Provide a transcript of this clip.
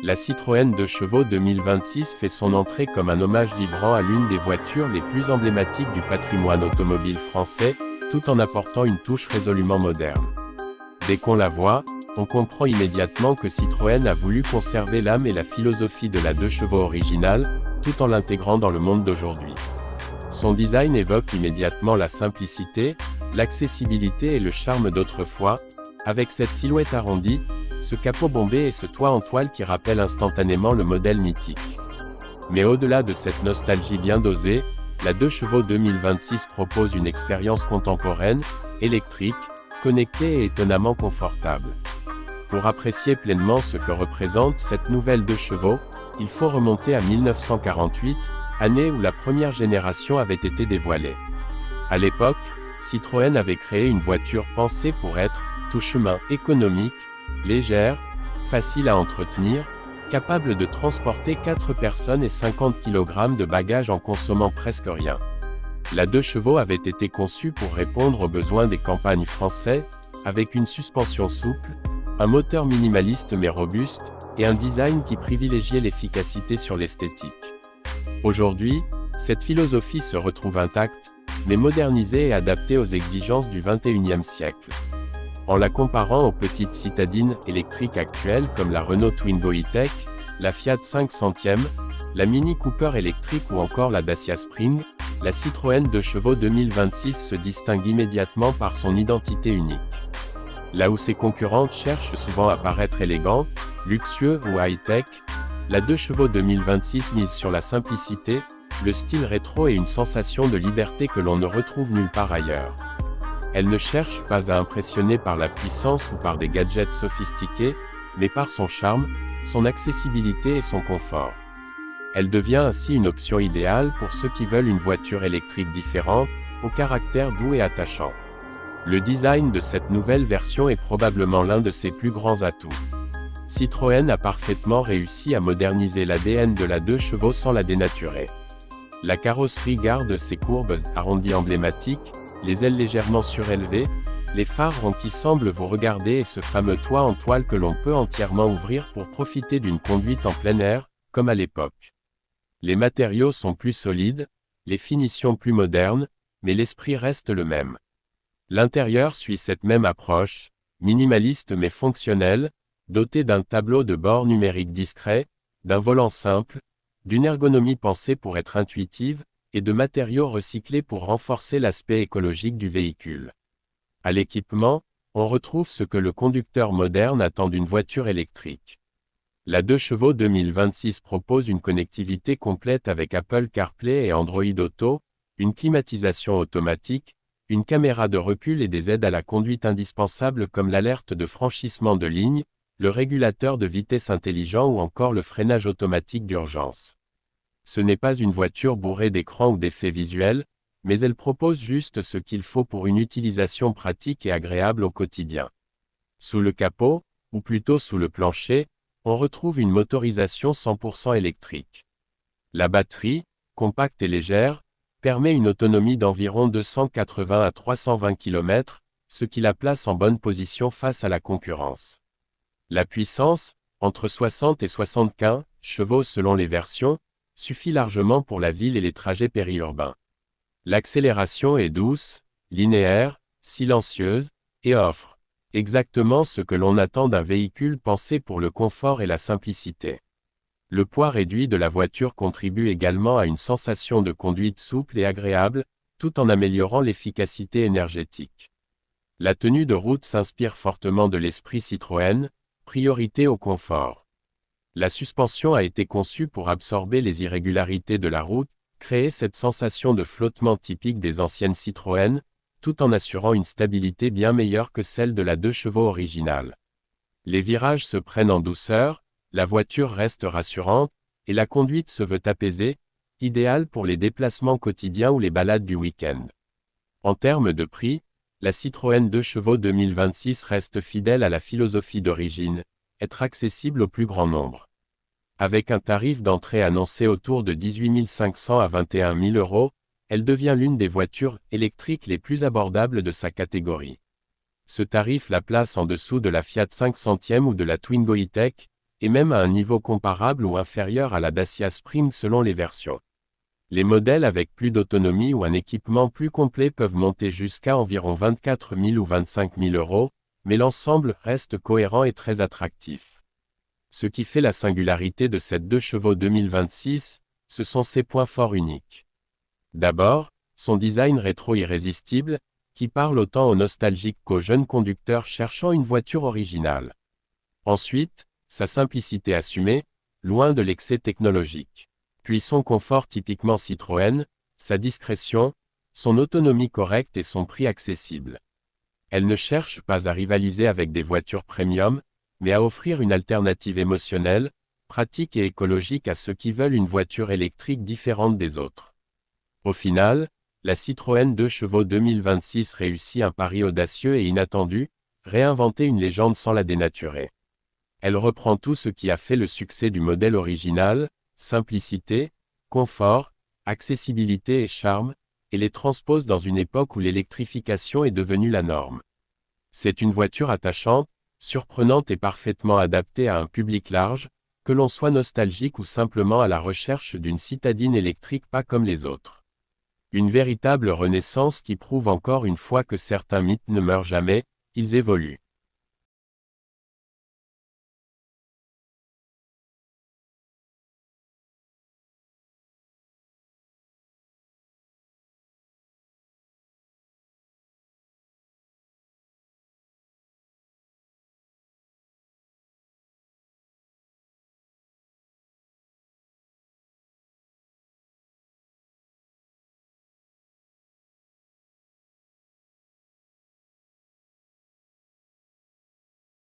La Citroën 2 chevaux 2026 fait son entrée comme un hommage vibrant à l'une des voitures les plus emblématiques du patrimoine automobile français, tout en apportant une touche résolument moderne. Dès qu'on la voit, on comprend immédiatement que Citroën a voulu conserver l'âme et la philosophie de la 2 chevaux originale, tout en l'intégrant dans le monde d'aujourd'hui. Son design évoque immédiatement la simplicité, l'accessibilité et le charme d'autrefois, avec cette silhouette arrondie, ce capot bombé et ce toit en toile qui rappellent instantanément le modèle mythique. Mais au-delà de cette nostalgie bien dosée, la 2 chevaux 2026 propose une expérience contemporaine, électrique, connectée et étonnamment confortable. Pour apprécier pleinement ce que représente cette nouvelle 2 chevaux, il faut remonter à 1948, année où la première génération avait été dévoilée. À l'époque, Citroën avait créé une voiture pensée pour être tout chemin économique, légère, facile à entretenir, capable de transporter 4 personnes et 50 kg de bagages en consommant presque rien. La 2 chevaux avait été conçue pour répondre aux besoins des campagnes français, avec une suspension souple, un moteur minimaliste mais robuste, et un design qui privilégiait l'efficacité sur l'esthétique. Aujourd'hui, cette philosophie se retrouve intacte, mais modernisée et adaptée aux exigences du XXIe siècle. En la comparant aux petites citadines électriques actuelles comme la Renault Twingo E-Tech, la Fiat 500e, la Mini Cooper électrique ou encore la Dacia Spring, la Citroën 2 chevaux 2026 se distingue immédiatement par son identité unique. Là où ses concurrentes cherchent souvent à paraître élégants, luxueux ou high-tech, la 2 chevaux 2026 mise sur la simplicité, le style rétro et une sensation de liberté que l'on ne retrouve nulle part ailleurs. Elle ne cherche pas à impressionner par la puissance ou par des gadgets sophistiqués, mais par son charme, son accessibilité et son confort. Elle devient ainsi une option idéale pour ceux qui veulent une voiture électrique différente, au caractère doux et attachant. Le design de cette nouvelle version est probablement l'un de ses plus grands atouts. Citroën a parfaitement réussi à moderniser l'ADN de la 2 chevaux sans la dénaturer. La carrosserie garde ses courbes arrondies emblématiques, les ailes légèrement surélevées, les phares ronds qui semblent vous regarder et ce fameux toit en toile que l'on peut entièrement ouvrir pour profiter d'une conduite en plein air, comme à l'époque. Les matériaux sont plus solides, les finitions plus modernes, mais l'esprit reste le même. L'intérieur suit cette même approche, minimaliste mais fonctionnelle, doté d'un tableau de bord numérique discret, d'un volant simple, d'une ergonomie pensée pour être intuitive, et de matériaux recyclés pour renforcer l'aspect écologique du véhicule. À l'équipement, on retrouve ce que le conducteur moderne attend d'une voiture électrique. La 2 chevaux 2026 propose une connectivité complète avec Apple CarPlay et Android Auto, une climatisation automatique, une caméra de recul et des aides à la conduite indispensables comme l'alerte de franchissement de ligne, le régulateur de vitesse intelligent ou encore le freinage automatique d'urgence. Ce n'est pas une voiture bourrée d'écrans ou d'effets visuels, mais elle propose juste ce qu'il faut pour une utilisation pratique et agréable au quotidien. Sous le capot, ou plutôt sous le plancher, on retrouve une motorisation 100% électrique. La batterie, compacte et légère, permet une autonomie d'environ 280 à 320 km, ce qui la place en bonne position face à la concurrence. La puissance, entre 60 et 75 chevaux selon les versions, suffit largement pour la ville et les trajets périurbains. L'accélération est douce, linéaire, silencieuse, et offre exactement ce que l'on attend d'un véhicule pensé pour le confort et la simplicité. Le poids réduit de la voiture contribue également à une sensation de conduite souple et agréable, tout en améliorant l'efficacité énergétique. La tenue de route s'inspire fortement de l'esprit Citroën, priorité au confort. La suspension a été conçue pour absorber les irrégularités de la route, créer cette sensation de flottement typique des anciennes Citroën, tout en assurant une stabilité bien meilleure que celle de la 2 chevaux originale. Les virages se prennent en douceur, la voiture reste rassurante, et la conduite se veut apaisée, idéale pour les déplacements quotidiens ou les balades du week-end. En termes de prix, la Citroën 2 chevaux 2026 reste fidèle à la philosophie d'origine, être accessible au plus grand nombre. Avec un tarif d'entrée annoncé autour de 18 500 à 21 000 €, elle devient l'une des voitures électriques les plus abordables de sa catégorie. Ce tarif la place en dessous de la Fiat 500e ou de la Twingo E-Tech, et même à un niveau comparable ou inférieur à la Dacia Spring selon les versions. Les modèles avec plus d'autonomie ou un équipement plus complet peuvent monter jusqu'à environ 24 000 ou 25 000 euros, mais l'ensemble reste cohérent et très attractif. Ce qui fait la singularité de cette 2 chevaux 2026, ce sont ses points forts uniques. D'abord, son design rétro irrésistible, qui parle autant aux nostalgiques qu'aux jeunes conducteurs cherchant une voiture originale. Ensuite, sa simplicité assumée, loin de l'excès technologique. Puis son confort typiquement Citroën, sa discrétion, son autonomie correcte et son prix accessible. Elle ne cherche pas à rivaliser avec des voitures premium, mais à offrir une alternative émotionnelle, pratique et écologique à ceux qui veulent une voiture électrique différente des autres. Au final, la Citroën 2 chevaux 2026 réussit un pari audacieux et inattendu, réinventer une légende sans la dénaturer. Elle reprend tout ce qui a fait le succès du modèle original, simplicité, confort, accessibilité et charme, et les transpose dans une époque où l'électrification est devenue la norme. C'est une voiture attachante, surprenante et parfaitement adaptée à un public large, que l'on soit nostalgique ou simplement à la recherche d'une citadine électrique pas comme les autres. Une véritable renaissance qui prouve encore une fois que certains mythes ne meurent jamais, ils évoluent.